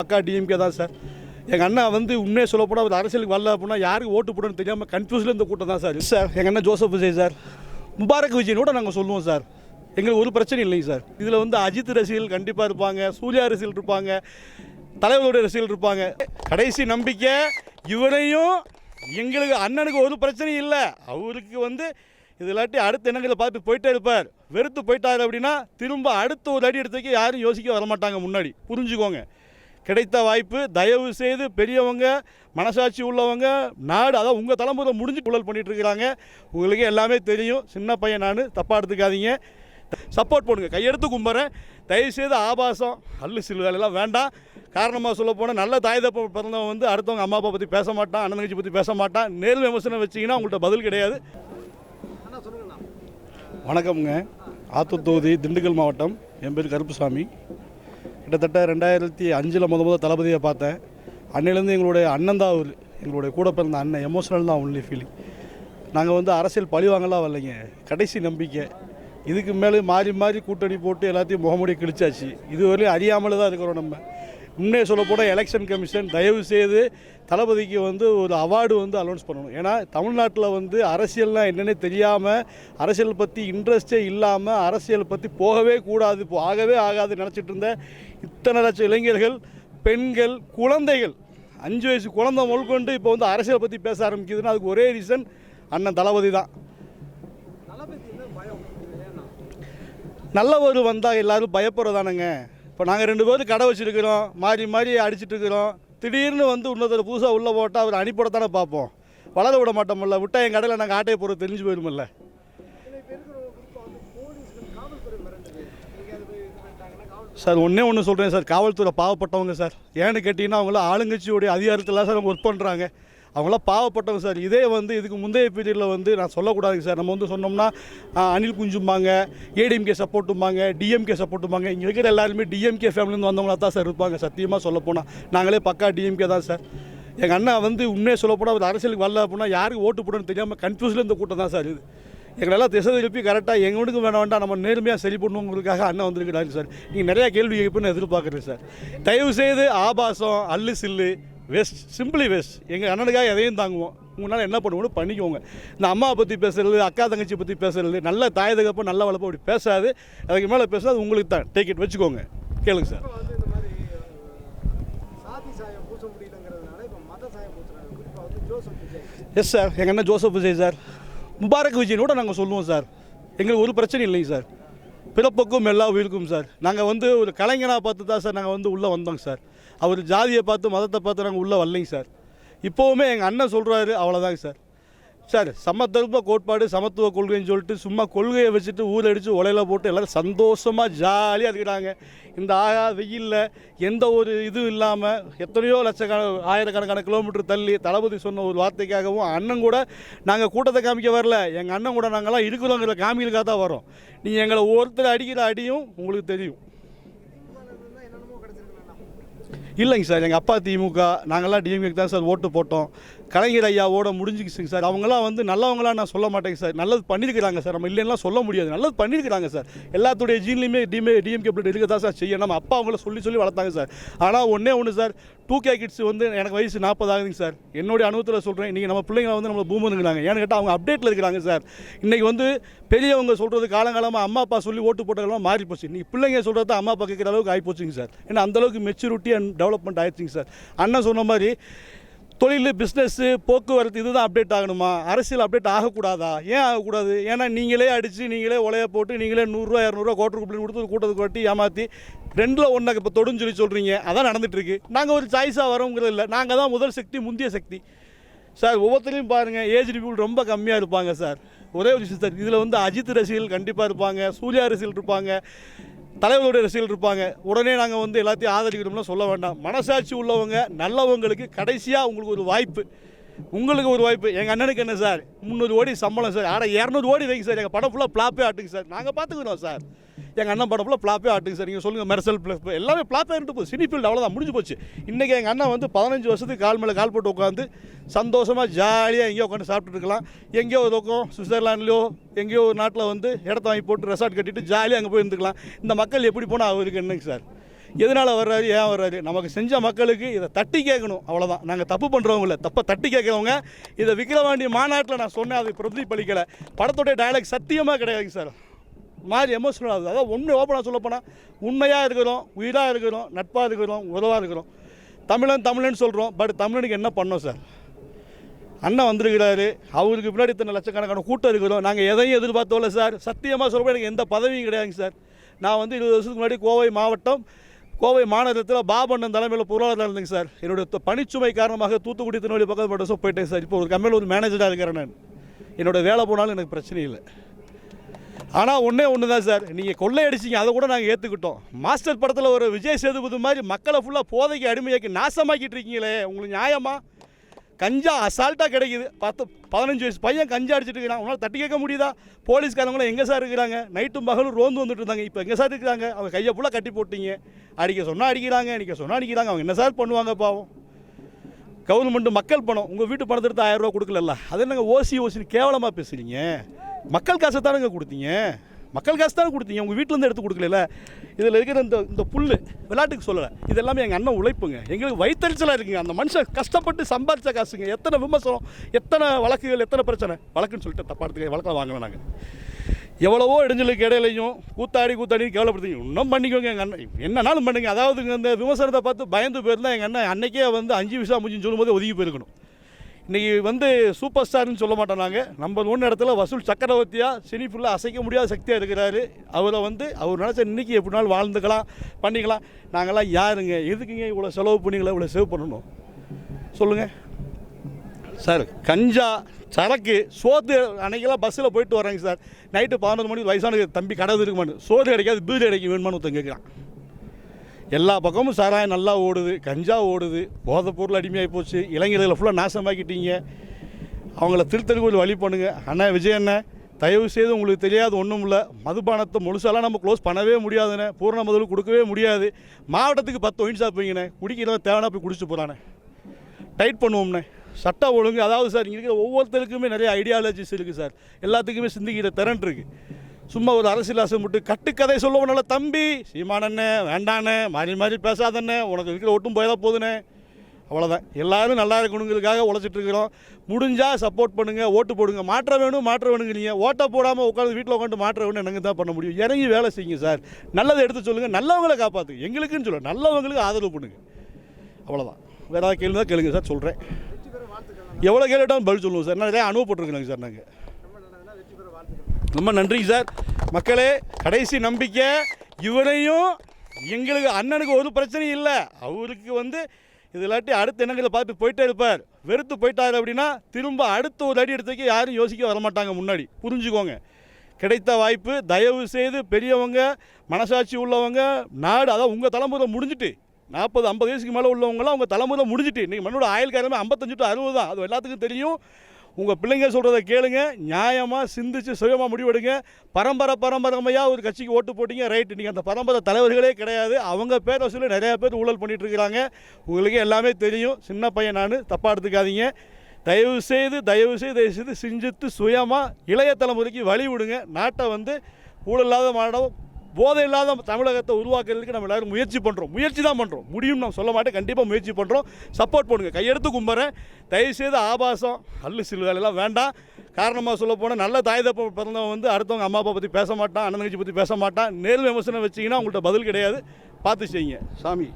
பக்கா டிஎம்கே தான் சார். எங்கள் அண்ணன் வந்து உண்மையை சொல்லப்போனால் அவர் அரசியலுக்கு வரல அப்படின்னா யாருக்கு ஓட்டு போடணும்னு தெரியாமல் கன்ஃபியூஸில் இந்த கூட்டம் தான் சார். சார் எங்கள் அண்ணன் Joseph Vijay sir, Mubarak Vijayan கூட நாங்கள் சொல்லுவோம் சார். எங்களுக்கு ஒரு பிரச்சனை இல்லைங்க சார். இதில் வந்து அஜித் ரசிகர்கள் கண்டிப்பாக இருப்பாங்க, சூர்யா ரசிகர்கள் இருப்பாங்க, தலைவர்களுடைய ரசிகர்கள் இருப்பாங்க. கடைசி நம்பிக்கை இவரையும் எங்களுக்கு அண்ணனுக்கு ஒரு பிரச்சனையும் இல்லை. அவருக்கு வந்து இதில்லாட்டி அடுத்த எண்ணங்களை பார்த்து போயிட்டே இருப்பார். வெறுத்து போயிட்டார் அப்படின்னா திரும்ப அடுத்த ஒரு அடி எடுத்துக்க யாரும் யோசிக்க வரமாட்டாங்க. முன்னாடி புரிஞ்சுக்கோங்க. கிடைத்த வாய்ப்பு தயவு செய்து பெரியவங்க, மனசாட்சி உள்ளவங்க, நாடு அதாவது உங்கள் தலைமுறை முடிஞ்சு குழல் பண்ணிகிட்டு இருக்கிறாங்க. உங்களுக்கு எல்லாமே தெரியும். சின்ன பையன் நான், தப்பாக எடுத்துக்காதீங்க. சப்போர்ட் பண்ணுங்கள், கையெடுத்து கும்பிட்றேன். தயவுசெய்து ஆபாசம் அல்லு சில்லு வேலையெல்லாம் வேண்டாம். காரணமாக சொல்ல போனால் நல்ல தாய் தப்ப பிறந்தவன் வந்து அடுத்தவங்க அம்மா அப்பா பற்றி பேச மாட்டான், அண்ணன் தங்கச்சி பற்றி பேச மாட்டான். நேர்மை விமர்சனம் வச்சிங்கன்னா உங்கள்கிட்ட பதில் கிடையாது. வணக்கம்ங்க. ஆத்தூர் தொகுதி, திண்டுக்கல் மாவட்டம். என் பேர் கருப்புசாமி. கிட்டத்தட்ட 2005 முதல் தளபதியை பார்த்தேன். அன்னையிலேருந்து எங்களுடைய அண்ணன் தான் அவர். எங்களுடைய கூட பிறந்த அண்ணன். எமோஷனல் தான் ஒன்லி ஃபீலிங். நாங்கள் வந்து அரசியல் பழிவாங்கலாம் வரலைங்க. கடைசி நம்பிக்கை. இதுக்கு மேலே மாறி மாறி கூட்டணி போட்டு எல்லாத்தையும் முகமுடி கிழிச்சாச்சு. இதுவரையும் அறியாமல் தான் இருக்கிறோம். நம்ம முன்னே சொல்லப்போனால் எலெக்ஷன் கமிஷன் தயவு செய்து தளபதிக்கு வந்து ஒரு அவார்டு வந்து அனௌன்ஸ் பண்ணணும். ஏன்னா தமிழ்நாட்டில் வந்து அரசியல்னால் என்னென்னே தெரியாமல், அரசியல் பற்றி இன்ட்ரெஸ்டே இல்லாமல், அரசியல் பற்றி போகவே கூடாது, ஆகவே ஆகாது நினச்சிட்டு இருந்த இத்தனை லட்சம் இளைஞர்கள், பெண்கள், குழந்தைகள், 5 வயசு குழந்தை முதற்கொண்டு இப்போ வந்து அரசியலை பற்றி பேச ஆரம்பிக்குதுன்னா அதுக்கு ஒரே ரீசன் அண்ணன் தளபதி தான். நல்லவர் வந்தால் எல்லோரும் பயப்படுறதானுங்க. இப்போ நாங்கள் 2 பேரும் கடை வச்சுருக்கிறோம், மாறி மாறி அடிச்சுட்டு இருக்கிறோம். திடீர்னு வந்து இன்னொருத்தர் புதுசாக உள்ளே போட்டால் அவர் அனுப்பிவிடத்தானே பார்ப்போம். வளர விட மாட்டோம்ல. விட்டால் என் கடையில் நாங்கள் ஆட்டையை போகிறது தெரிஞ்சு போயிடுமில்ல. சார் ஒன்று சொல்கிறேன் சார், காவல்துறை பாவப்பட்டவங்க சார். ஏன்னு கேட்டிங்கன்னா அவங்கள ஆளுங்கட்சியோடைய அதிகாரத்தில் சார் அவங்க ஒர்க் பண்ணுறாங்க. அவங்களாம் பாவப்பட்டவங்க சார். இதே வந்து இதுக்கு முந்தைய பீரியடில் வந்து நான் சொல்லக்கூடாதுங்க சார். நம்ம வந்து சொன்னோம்னா அனில் குஞ்சும்பாங்க, ஏடிஎம்கே சப்போர்ட்டும்பாங்க, டிஎம்கே சப்போர்ட்டும்பாங்க. இங்கே இருக்கிற எல்லாருமே டிஎம்கே ஃபேமிலிருந்து வந்தவங்களா தான் சார் இருப்பாங்க. சத்தியமாக சொல்ல போனால் நாங்களே பக்கா டிஎம்கே தான் சார். எங்கள் அண்ணன் வந்து உண்மையை சொல்ல போனால் அவர் அரசியலுக்கு வரல அப்படின்னா யாருக்கு ஓட்டு போடணும்னு தெரியாமல் கன்ஃபியூஸில் இந்த கூட்டம் தான் சார் இது. எங்களெல்லாம் திசை திருப்பி கரெக்டாக எங்களுக்கு வேண்டாம், நம்ம நேர்மையாக சரி பண்ணுவோங்களுக்காக அண்ணன் வந்துருக்கிறாரு சார். நீங்கள் நிறையா கேள்வி கேட்புன்னு எதிர்பார்க்குறேன் சார். தயவுசெய்து ஆபாசம், அல்லு சில்லு வேஸ்ட், சிம்பிளி வேஸ்ட். எங்கள் அண்ணனுக்காக எதையும் தாங்குவோம். உங்களால் என்ன பண்ணுவோன்னு பண்ணிக்கோங்க. இந்த அம்மாவை பற்றி பேசுகிறது, அக்கா தங்கச்சி பற்றி பேசுகிறது, நல்ல தாய் தகப்போ நல்ல வளர்ப்போ அப்படி பேசாது. அதுக்கு மேலே பேசுறது உங்களுக்கு தான். டேக் இட், வச்சுக்கோங்க. கேளுங்க சார். எஸ் சார், எங்கள் அண்ணன் Joseph Vijay sir, Mubarak Vijayan கூட நாங்கள் சொல்லுவோம் சார். எங்களுக்கு ஒரு பிரச்சனை இல்லைங்க சார். பிறப்புக்கும் எல்லா உயிருக்கும் சார். நாங்கள் வந்து ஒரு கலைஞனாக பார்த்து தான் சார் நாங்கள் வந்து உள்ளே வந்தோங்க சார். அவர் ஜாதியை பார்த்து, மதத்தை பார்த்து நாங்கள் உள்ளே வரலைங்க சார். இப்போவுமே எங்கள் அண்ணன் சொல்கிறாரு, அவ்வளோதாங்க சார். சார் சமத்துவ கோட்பாடு, சமத்துவ கொள்கைன்னு சொல்லிட்டு சும்மா கொள்கையை வச்சுட்டு ஊரடிச்சு உலையில போட்டு எல்லோரும் சந்தோஷமாக ஜாலியாக இருக்கிறாங்க. இந்த வெயிலில் எந்த ஒரு இதுவும் இல்லாமல் எத்தனையோ ஆயிரக்கணக்கான கிலோமீட்டர் தள்ளி தளபதி சொன்ன ஒரு வார்த்தைக்காகவும் அண்ணன் கூட நாங்கள் கூட்டத்தை காமிக்க வரல. எங்கள் அண்ணன் கூட நாங்கள்லாம் இருக்கிறோங்கிற காமிகளுக்காக தான் வரோம். நீங்கள் எங்களை ஒருத்தர் அடிக்கிற அடியும் உங்களுக்கு தெரியும். இல்லைங்க சார், எங்கள் அப்பா திமுக, நாங்கள்லாம் டிஎம்கேக்கு தான் சார் ஓட்டு போட்டோம். கலைஞர் ஐயாவோட முடிஞ்சுக்கிச்சுங்க சார். அவங்களாம் வந்து நல்லவங்களாம் நான் சொல்ல மாட்டேங்க சார். நல்லது பண்ணியிருக்கிறாங்க சார். நம்ம இல்லைன்னா சொல்ல முடியாது. நல்லது பண்ணியிருக்கிறாங்க சார். எல்லாத்துடைய ஜீன்லையுமே டிஎம்கே பிளட் இருக்க தான் சார் செய்ய. நம்ம அப்பா அவங்கள சொல்லி வளர்த்தாங்க சார். ஆனால் ஒன்று சார், 2K கிட்ஸ் வந்து எனக்கு வயசு 40 ஆகுதுங்க சார். என்னுடைய அனுபவத்தில் சொல்கிறேன். இன்றைக்கி நம்ம பிள்ளைங்களை வந்து நம்மளை பூமருங்கிறாங்க. ஏன்னு கேட்டால் அவங்க அப்டேட்டில் இருக்கிறாங்க சார். இன்றைக்கி வந்து பெரியவங்க சொல்கிறது காலங்காலமாக அம்மா அப்பா சொல்லி ஓட்டு போட்டதெல்லாம் மாறி போச்சு. இன்றைக்கி பிள்ளைங்க சொல்கிறது அம்மா அப்பா கேட்குற அளவுக்கு ஆகி போச்சுங்க சார். ஏன்னா அந்தளவுக்கு மெச்சூரிட்டி அண்ட் டெவலப்மெண்ட் ஆயிடுச்சுங்க சார். அண்ணன் சொன்ன மாதிரி தொழில், பிஸ்னஸ்ஸு, போக்குவரத்து இதுதான் அப்டேட் ஆகணுமா? அரசியல் அப்டேட் ஆகக்கூடாதா? ஏன் ஆகக்கூடாது? ஏன்னா நீங்களே அடித்து, நீங்களே உலைய போட்டு, நீங்களே 100 200 கோட்டு ரூபாய் கொடுத்து கூட்டத்துக்கு வட்டி ஏமாற்றி 2ல் 1 இப்போ தொடுன்னு சொல்கிறீங்க. அதான் நடந்துகிட்ருக்கு. நாங்கள் ஒரு சாய்ஸாக வரோங்கிறது இல்லை. நாங்கள் தான் முதல் சக்தி, முந்தைய சக்தி சார். ஒவ்வொருத்தரையும் பாருங்கள், ஏஜ் பீப்புள் ரொம்ப கம்மியாக இருப்பாங்க சார். ஒரே ஒரு விஷயம் சார், இதில் வந்து அஜித் ரசிகர்கள் கண்டிப்பாக இருப்பாங்க, சூர்யா ரசிகர்கள் இருப்பாங்க, தலைவர்களுடைய ரசிகர்கள் இருப்பாங்க. உடனே நாங்கள் வந்து எல்லாத்தையும் ஆதரிக்கணும்னா சொல்ல வேண்டாம். மனசாட்சி உள்ளவங்க, நல்லவங்களுக்கு கடைசியாக உங்களுக்கு ஒரு வாய்ப்பு, உங்களுக்கு ஒரு வாய்ப்பு. எங்கள் அண்ணனுக்கு என்ன சார், 300 கோடி சம்பளம் சார். 200 கோடி வைங்க சார். எங்கள் படம் ஃபுல்லாக பிளாப்பே ஆட்டுங்க சார். நாங்கள் பார்த்துக்கிறோம் சார். எங்கள் அண்ணன் படம் ஃபுல்லாக பிளாப்பே ஆட்டுங்க சார். நீங்கள் சொல்லுங்கள், மெர்சல் ப்ளஸ் எல்லாமே பிளாப்பே இருந்துட்டு போகுது. சினி ஃபீல்டு அவ்வளோதான், முடிஞ்சு போச்சு. இன்றைக்கி எங்கள் அண்ணன் வந்து 15 வருஷத்துக்கு கால் மேலே கால் போட்டு உட்காந்து சந்தோஷமாக ஜாலியாக எங்கேயோ உட்காந்து சாப்பிட்டுட்டு இருக்கலாம். எங்கேயோ ஒரு பக்கம் சுவிட்சர்லாண்ட்லையோ எங்கேயோ ஒரு நாட்டில் வந்து இடத்த வாங்கி போட்டு ரெசார்ட் கட்டிட்டு ஜாலியாக அங்கே போய் இருந்துக்கலாம். இந்த மக்கள் எப்படி போனால் அவருக்கு என்னங்க சார்? எதனால் வர்றாரு, ஏன் வர்றாரு? நமக்கு செஞ்ச மக்களுக்கு இதை தட்டி கேட்கணும், அவ்வளோதான். நாங்கள் தப்பு பண்ணுறவங்கள தப்பை தட்டி கேட்குறவங்க. இதை விக்கிரவாண்டி மாநாட்டில் நான் சொன்னேன், அது பிரதிபலிக்கலை. படத்தோடைய டயலாக் சத்தியமாக கிடையாதுங்க சார். மாதிரி எமோஷனல் ஆகுது. அதாவது உண்மை ஓப்பனாக சொல்லப்போனால் உண்மையாக இருக்கிறோம், உயிராக இருக்கிறோம், நட்பாக இருக்கிறோம், உறவாக இருக்கிறோம். தமிழன் சொல்கிறோம், பட் தமிழனுக்கு என்ன பண்ணோம் சார்? அண்ணன் வந்திருக்கிறாரு, அவருக்கு பின்னாடி இத்தனை லட்சக்கணக்கான கூட்டம் இருக்கிறோம். நாங்கள் எதையும் எதிர்பார்த்தோம்ல சார். சத்தியமாக சொல்கிறோம், எனக்கு எந்த பதவியும் கிடையாதுங்க சார். நான் வந்து 20 வருஷத்துக்கு முன்னாடி கோவை மாநகரத்தில் பாபண்ணன் தலைமையில் பொருளாதாரம் இருந்தேங்க சார். என்னுடைய பணிச்சுமை காரணமாக தூத்துக்குடி திருநெல்வேலி பக்கத்து மட்டும் போயிட்டேன் சார். இப்போ ஒரு கம்பெனியில் ஒரு மேனேஜராக இருக்கிறேன் நான். என்னோடய வேலை போனாலும் எனக்கு பிரச்சனை இல்லை. ஆனால் ஒன்று தான் சார், நீங்கள் கொள்ளையடிச்சிங்க, அதை கூட நாங்கள் ஏற்றுக்கிட்டோம். மாஸ்டர் படத்தில் ஒரு விஜய் சேதுபதி மாதிரி மக்களை ஃபுல்லாக போதைக்கு அடிமையாக்கி நாசமாக்கிட்டு இருக்கீங்களே, உங்களுக்கு நியாயமா? கஞ்சா அசால்ட்டாக கிடைக்குது. 10-15 வயசு பையன் கஞ்சா அடிச்சிட்டு இருக்கிறான். உங்களால் தட்டி கேட்க முடியுதா? போலீஸ்காரங்களும் எங்கே சார் இருக்கிறாங்க? நைட்டும் பகலும் ரோந்து வந்துட்டு இருந்தாங்க. இப்போ எங்கே சார் இருக்கிறாங்க? அவங்க கையை ஃபுல்லாக கட்டி போட்டீங்க. அடிக்க சொன்னால் அடிக்கிறாங்க, அடிக்கிறாங்க. அவங்க என்ன சார் பண்ணுவாங்க பாவம்? கவர்மெண்ட்டு மக்கள் பணம், உங்கள் வீட்டு பணத்தை எடுத்து 1000 ரூபா கொடுக்கல. அது என்னங்க ஓசின்னு கேவலமாக பேசுகிறீங்க? மக்கள் காசை தானுங்க கொடுத்தீங்க, மக்கள் காசு தானே கொடுத்தீங்க, உங்கள் வீட்டிலேருந்து எடுத்து கொடுக்கல. இதில் இருக்கிற இந்த புல் விளையாட்டுக்கு சொல்லலை, இது எல்லாமே எங்கள் அண்ணன் உழைப்புங்க. எங்களுக்கு வயிற்றுச்சலாக இருக்குங்க. அந்த மனுஷன் கஷ்டப்பட்டு சம்பாதிச்ச காசுங்க. எத்தனை விமர்சனம், எத்தனை வழக்குகள், எத்தனை பிரச்சனை. வழக்குன்னு சொல்லிட்டு தப்பாடுத்துக்க வழக்கில் வாங்கலாம். நாங்கள் எவ்வளவோ இடைஞ்சலுக்கு இடையிலையும் கூத்தாடி கேவலப்படுத்திங்க. இன்னும் பண்ணிக்கோங்க எங்கள் அண்ணன், என்னன்னாலும் பண்ணுங்க. அதாவது இந்த விமர்சனத்தை பார்த்து பயந்து போயிருந்தால் எங்கள் அண்ணன் அன்றைக்கே வந்து 5 விசா முடிஞ்சுன்னு சொல்லும்போது ஒதுங்கி போயிருக்கணும். இன்றைக்கி வந்து சூப்பர் ஸ்டார்னு சொல்ல மாட்டோம் நாங்கள். நம்பர் 1 இடத்துல வசூல் சக்கரவர்த்தியாக சினி ஃபுல்லாக அசைக்க முடியாத சக்தியாக இருக்கிறாரு. அவரை வந்து அவர் நினச்ச இன்றைக்கி எப்படினாலும் வாழ்ந்துக்கலாம், பண்ணிக்கலாம். நாங்கள்லாம் யாருங்க? எதுக்குங்க இவ்வளோ செலவு பண்ணிங்களா, இவ்வளோ சேவ் பண்ணணும் சொல்லுங்கள் சார்? கஞ்சா, சரக்கு, சோத்து. அன்றைக்கெல்லாம் பஸ்ஸில் போயிட்டு வராங்க சார். நைட்டு 11 மணிக்கு வயசான தம்பி கடை இருக்குமான்னு, சோறு கிடைக்காது, பீடு கிடைக்க வேணுமான்னு ஒருத்தன் கேட்குறான். எல்லா பக்கமும் சாராயம் நல்லா ஓடுது, கஞ்சா ஓடுது, போதைப் பொருள் அடிமையாகி போச்சு. இளைஞர்களை ஃபுல்லாக நாசமாக்கிட்டீங்க. அவங்கள திருத்தலுக்கு ஒரு வழி பண்ணுங்கள். அண்ணா விஜய் அண்ணன், தயவு செய்து உங்களுக்கு தெரியாது ஒன்றும் இல்லை, மதுபானத்தை முழுசாலாம் நம்ம க்ளோஸ் பண்ணவே முடியாதுண்ணே, பூர்ண முதல் கொடுக்கவே முடியாது. மாவட்டத்துக்கு 10 ஒயின் ஷாப் வைங்கண்ணே, குடிக்கிறவன் தேவைன்னா போய் குடிச்சிட்டு போகிறானே, டைட் பண்ணுவோம்ண்ணே. சட்டம் ஒழுங்கு, அதாவது சார் இங்கே இருக்கிற ஒவ்வொருத்தருக்குமே நிறைய ஐடியாலஜிஸ் இருக்குது சார். எல்லாத்துக்குமே சிந்திக்கிற திறன் இருக்குது. சும்மா ஒரு அரசியல் ஆசை மட்டும் கட்டுக்கதை சொல்லுவோம்னால, தம்பி சீமானண்ணே வேண்டாண்ணே, மாறி பேசாதண்ணே, உனக்கு இருக்கிற ஒட்டும் போயதான் போதுண்ணே, அவ்வளோதான். எல்லோரும் நல்லா இருக்கணுங்கிறதுக்காக உழைச்சிட்ருக்கிறோம். முடிஞ்சால் சப்போர்ட் பண்ணுங்கள், ஓட்டு போடுங்க. மாற்ற வேணுங்க. நீங்கள் ஓட்டை போடாமல் உட்காந்து வீட்டில் உட்காந்து மாற்ற வேணும் எனக்கு தான் பண்ண முடியும். இறங்கி வேலை செய்யுங்க சார். நல்லதை எடுத்து சொல்லுங்கள், நல்லவங்களை காப்பாற்றுங்க. எங்களுக்குன்னு சொல்ல நல்லவங்களுக்கு ஆதரவு பண்ணுங்கள், அவ்வளோதான். வேறு ஏதாவது கேள்வி தான் கேளுங்க சார், சொல்கிறேன். எவ்வளோ கேட்டாலும் பதில் சொல்லுவோம் சார். நிறையா அனுபவப்பட்டிருக்கேங்க சார். நாங்கள் ரொம்ப நன்றிங்க சார். மக்களே, கடைசி நம்பிக்கை இவரையும் எங்களுக்கு அண்ணனுக்கு ஒரு பிரச்சனையும் இல்லை. அவருக்கு வந்து இது இல்லாட்டி அடுத்த எண்ணங்களை பார்த்து போயிட்டே இருப்பார். வெறுத்து போயிட்டார் அப்படின்னா திரும்ப அடுத்த ஒரு அடி எடுத்துக்க யாரும் யோசிக்க வரமாட்டாங்க. முன்னாடி புரிஞ்சுக்கோங்க. கிடைத்த வாய்ப்பு தயவு செய்து பெரியவங்க, மனசாட்சி உள்ளவங்க, நாடு, அதாவது உங்கள் தலைமுறை முடிஞ்சிட்டு 40-50 வயசுக்கு மேலே உள்ளவங்களாம் உங்கள் தலைமுறை முடிஞ்சிட்டு. இன்றைக்கி மண்ணோட ஆயுள் காலமே 55 to 60 தான். அது எல்லாத்துக்கும் தெரியும். உங்கள் பிள்ளைங்க சொல்கிறத கேளுங்க, நியாயமாக சிந்திச்சு சுயமாக முடிவெடுங்க. பரம்பரையாக ஒரு கட்சிக்கு ஓட்டு போட்டிங்க, ரைட். நீங்கள் அந்த பரம்பரை தலைவர்களே கிடையாது. அவங்க பேர் வசூலில் நிறையா பேர் ஊழல் பண்ணிகிட்டு இருக்கிறாங்க. உங்களுக்கு எல்லாமே தெரியும். சின்ன பையன் நான், தப்பாக எடுத்துக்காதீங்க. தயவு செய்து சிந்தித்து சுயமாக இளைய தலைமுறைக்கு வழி விடுங்க. நாட்டை வந்து ஊழல் இல்லாத மாடம், போதை இல்லாத தமிழகத்தை உருவாக்குறதுக்கு நம்ம எல்லோரும் முயற்சி தான் பண்ணுறோம். முடியும் நான் சொல்ல மாட்டேன், கண்டிப்பாக முயற்சி பண்ணுறோம். சப்போர்ட் பண்ணுங்கள், கையெடுத்து கும்புறேன். தயவுசெய்து ஆபாசம் அல்லு சில் வேலையெல்லாம் வேண்டாம். காரணமாக சொல்ல போனால் நல்ல தாய் தப்ப பிறந்தவன் வந்து அடுத்தவங்க அம்மா அப்பா பற்றி பேச மாட்டான், அண்ணன் தங்கச்சி பற்றி பேச மாட்டான். நேர்மை விமர்சனம் வச்சிங்கன்னா உங்கள்கிட்ட பதில் கிடையாது. பார்த்து செய்யுங்க சாமி.